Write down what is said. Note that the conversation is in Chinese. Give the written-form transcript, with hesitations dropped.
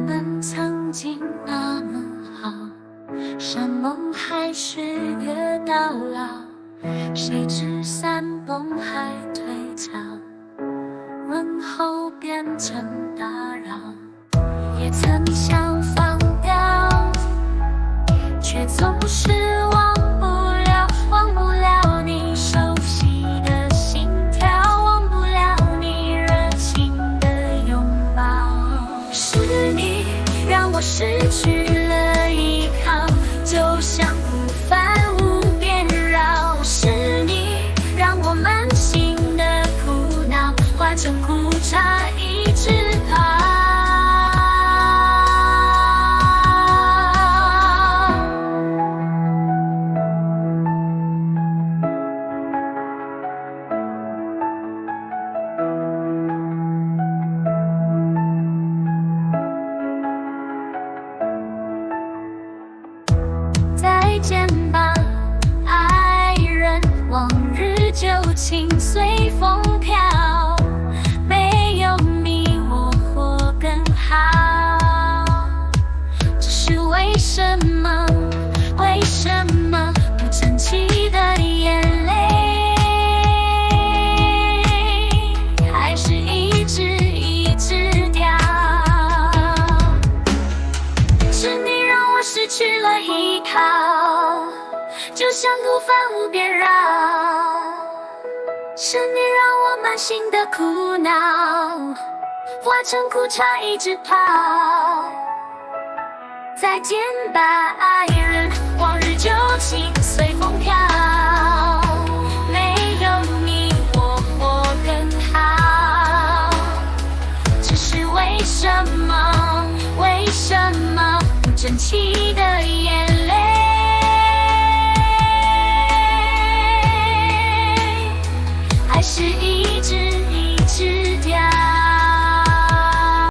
们曾经那么好，山盟海誓约到老，谁知山崩海退潮，问候变成打扰。也曾想放掉，却总是忘不了你熟悉的心跳，忘不了你热情的拥抱。是你让我失去了依靠，就像孤帆无边绕。是你让我满心的苦恼化成苦茶一直泡。再见吧，爱人，往日旧情随风飘，没有你我活更好。这是为什么？为什么不争气的眼泪，还是一直掉？是你让我失去了依靠，就像孤帆无边绕。是你让我满心的苦恼化成苦茶一直泡。再见吧，爱人，往日旧情随风飘，没有你我活更好。只是为什么不争气的眼